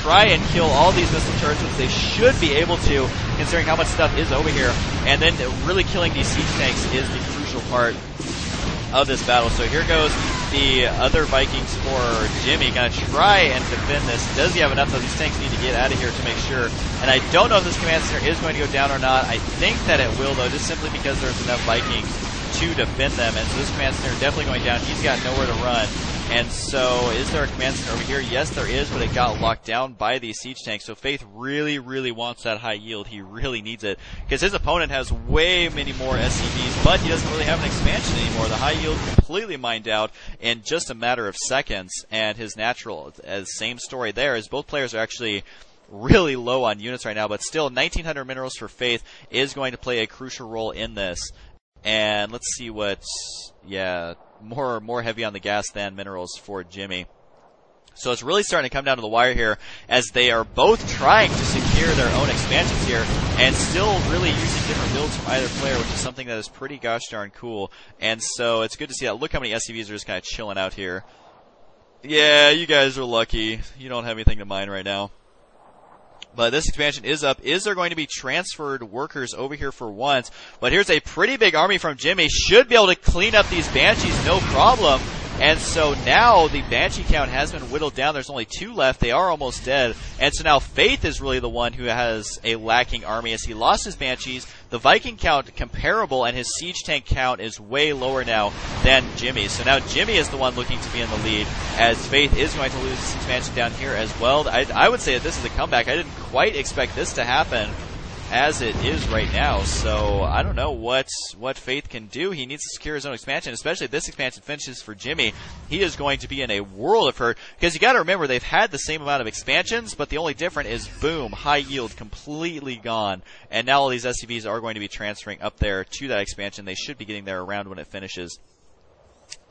try and kill all these missile turrets, which they should be able to, considering how much stuff is over here. And then really killing these siege tanks is the crucial part of this battle. So here goes the other Vikings for Jimmy. Gonna try and defend this. Does he have enough, though? These tanks need to get out of here to make sure. And I don't know if this command center is going to go down or not. I think that it will, though, just simply because there's enough Vikings to defend them. And so this command center definitely going down. He's got nowhere to run. And so, is there a command center over here? Yes, there is, but it got locked down by these siege tanks. So Fayth really, really wants that high yield. He really needs it. Because his opponent has way many more SCVs, but he doesn't really have an expansion anymore. The high yield completely mined out in just a matter of seconds. And his natural, same story there, is both players are actually really low on units right now. But still, 1,900 minerals for Fayth is going to play a crucial role in this. And let's see what, yeah, more heavy on the gas than minerals for Jimmy. So it's really starting to come down to the wire here as they are both trying to secure their own expansions here and still really using different builds from either player, which is something that is pretty gosh darn cool. And so it's good to see that. Look how many SCVs are just kind of chilling out here. Yeah, you guys are lucky. You don't have anything to mine right now. But this expansion is up. Is there going to be transferred workers over here for once? But here's a pretty big army from Jimmy. Should be able to clean up these Banshees, no problem. And so now the Banshee count has been whittled down. There's only 2 left. They are almost dead. And so now Fayth is really the one who has a lacking army as he lost his Banshees. The Viking count comparable, and his siege tank count is way lower now than Jimmy's. So now Jimmy is the one looking to be in the lead as Fayth is going to lose this expansion down here as well. I would say that this is a comeback. I didn't quite expect this to happen as it is right now. So I don't know what Fayth can do. He needs to secure his own expansion, especially if this expansion finishes for Jimmy. He is going to be in a world of hurt because you got to remember they've had the same amount of expansions, but the only difference is boom, high yield completely gone. And now all these SCVs are going to be transferring up there to that expansion. They should be getting there around when it finishes.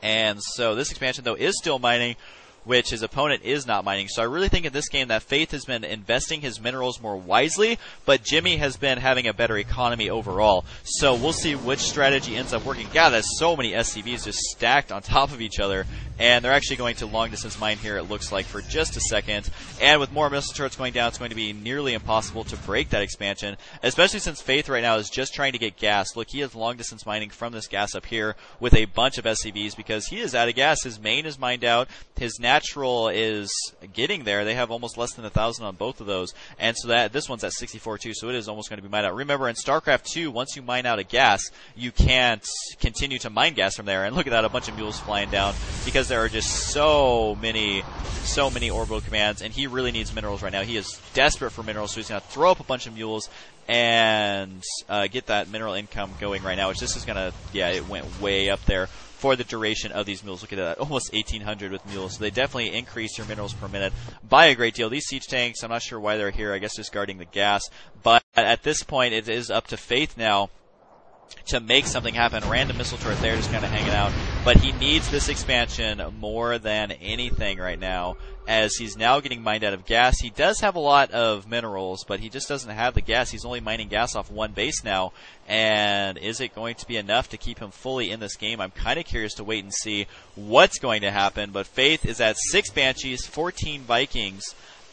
And so this expansion though is still mining, which his opponent is not mining. So I really think in this game that Fayth has been investing his minerals more wisely, but Jimmy has been having a better economy overall. So we'll see which strategy ends up working. God, there's so many SCVs just stacked on top of each other. And they're actually going to long-distance mine here, it looks like, for just a second. And with more missile turrets going down, it's going to be nearly impossible to break that expansion, especially since Fayth right now is just trying to get gas. Look, he is long-distance mining from this gas up here with a bunch of SCVs because he is out of gas. His main is mined out. His natural is getting there. They have almost less than 1,000 on both of those. And so that this one's at 64 too, so it is almost going to be mined out. Remember, in StarCraft 2, once you mine out a gas, you can't continue to mine gas from there. And look at that, a bunch of mules flying down because there are just so many orbital commands, and he really needs minerals right now. He is desperate for minerals, so he's going to throw up a bunch of mules and get that mineral income going right now, which this is going to, yeah, it went way up there for the duration of these mules. Look at that, almost 1,800 with mules. So they definitely increase your minerals per minute by a great deal. These siege tanks, I'm not sure why they're here. I guess just guarding the gas. But at this point, it is up to Fayth now to make something happen. Random missile turret there just kind of hanging out. But he needs this expansion more than anything right now, as he's now getting mined out of gas. He does have a lot of minerals, but he just doesn't have the gas. He's only mining gas off one base now. And is it going to be enough to keep him fully in this game? I'm kind of curious to wait and see what's going to happen. But Fayth is at 6 Banshees, 14 Vikings,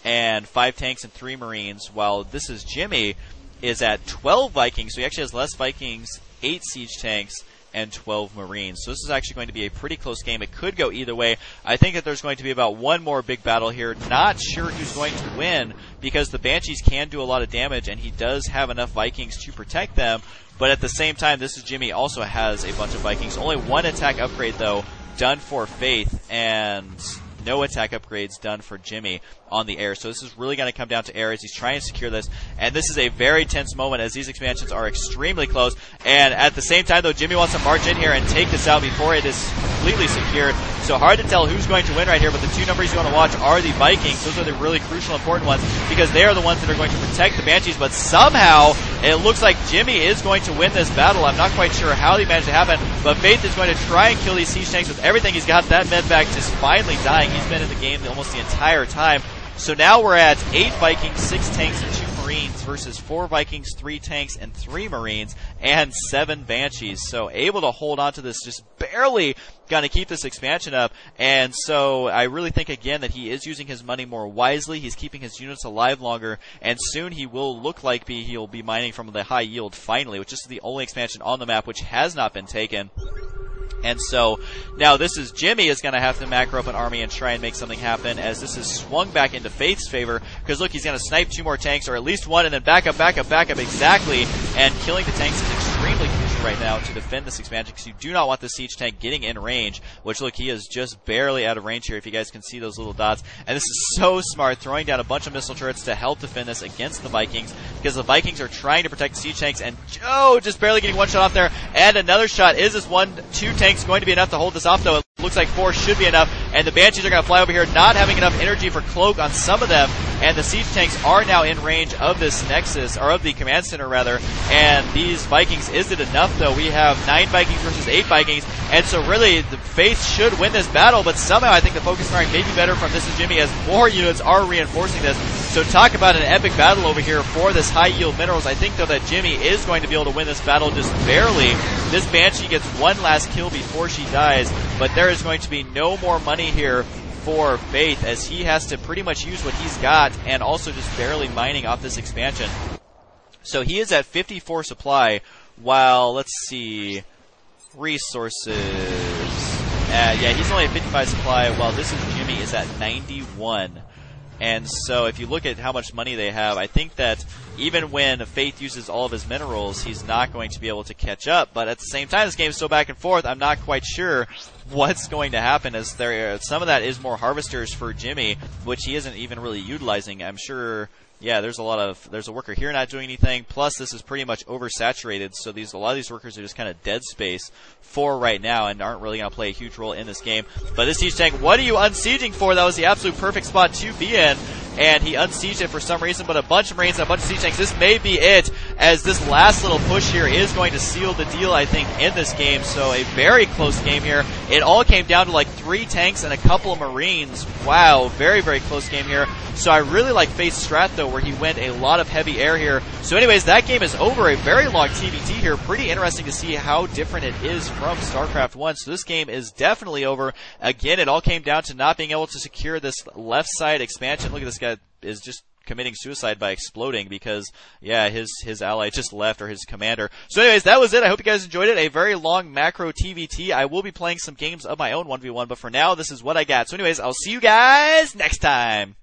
and 5 tanks and 3 Marines, while ThisIsJimmy is at 12 Vikings. So he actually has less Vikings, 8 siege tanks, and 12 Marines. So this is actually going to be a pretty close game. It could go either way. I think that there's going to be about one more big battle here. Not sure who's going to win because the Banshees can do a lot of damage, and he does have enough Vikings to protect them. But at the same time, ThisIsJimmy also has a bunch of Vikings. Only one attack upgrade, though, done for Fayth, and no attack upgrades done for Jimmy on the air. So this is really going to come down to air as he's trying to secure this. And this is a very tense moment as these expansions are extremely close. And at the same time, though, Jimmy wants to march in here and take this out before it is completely secured. So hard to tell who's going to win right here, but the 2 numbers you want to watch are the Vikings. Those are the really crucial, important ones because they are the ones that are going to protect the Banshees. But somehow, it looks like Jimmy is going to win this battle. I'm not quite sure how they managed to happen, but Fayth is going to try and kill these siege tanks with everything he's got. That medvac just finally dying. He's been in the game almost the entire time. So now we're at 8 Vikings, 6 tanks, and 2 Marines versus 4 Vikings, 3 tanks, and 3 Marines, and 7 Banshees. So able to hold on to this just barely going to keep this expansion up. And so I really think, again, that he is using his money more wisely. He's keeping his units alive longer, and soon he will look like he'll be mining from the high yield finally, which is the only expansion on the map which has not been taken. And so now ThisIsJimmy is going to have to macro up an army and try and make something happen, as this is swung back into Fayth's favor, because look, he's going to snipe 2 more tanks, or at least 1, and then back up exactly, and killing the tanks is extremely crucial right now to defend this expansion, because you do not want the siege tank getting in range, which look, he is just barely out of range here, if you guys can see those little dots. And this is so smart, throwing down a bunch of missile turrets to help defend this against the Vikings, because the Vikings are trying to protect the siege tanks, and Joe just barely getting 1 shot off there, and another shot. Is this 2 tanks going to be enough to hold this off, though? It looks like 4 should be enough, and the Banshees are going to fly over here, not having enough energy for cloak on some of them, and the siege tanks are now in range of this nexus, or of the command center rather, and these Vikings, is it enough though? We have 9 Vikings versus 8 Vikings, and so really the Fayth should win this battle, but somehow I think the focus firing may be better from ThisIsJimmy as more units are reinforcing this. So talk about an epic battle over here for this high yield minerals. I think though that Jimmy is going to be able to win this battle just barely. This Banshee gets 1 last kill before she dies, but there is going to be no more money here for Fayth, as he has to pretty much use what he's got, and also just barely mining off this expansion. So he is at 54 supply, while, let's see, resources. Yeah, he's only at 55 supply, while ThisIsJimmy is at 91. And so if you look at how much money they have, I think that even when Fayth uses all of his minerals, he's not going to be able to catch up. But at the same time, this game is so back and forth, I'm not quite sure what's going to happen, as some of that is more harvesters for Jimmy, which he isn't even really utilizing. I'm sure, yeah, there's a worker here not doing anything, plus this is pretty much oversaturated, so a lot of these workers are just kind of dead space for right now and aren't really going to play a huge role in this game. But this siege tank, what are you unsieging for? That was the absolute perfect spot to be in, and he unsieged it for some reason, but a bunch of Marines and a bunch of siege tanks, this may be it, as this last little push here is going to seal the deal, I think, in this game. So a very close game here. It all came down to like 3 tanks and a couple of Marines. Wow, very, very close game here. So I really like Fayth's strat, though, where he went a lot of heavy air here. So anyways, that game is over. A very long TvT here. Pretty interesting to see how different it is from StarCraft 1. So this game is definitely over. Again, it all came down to not being able to secure this left side expansion. Look at this guy is just committing suicide by exploding because, yeah, his ally just left, or his commander. So anyways, that was it. I hope you guys enjoyed it. A very long macro TvT. I will be playing some games of my own 1v1, but for now, this is what I got. So anyways, I'll see you guys next time.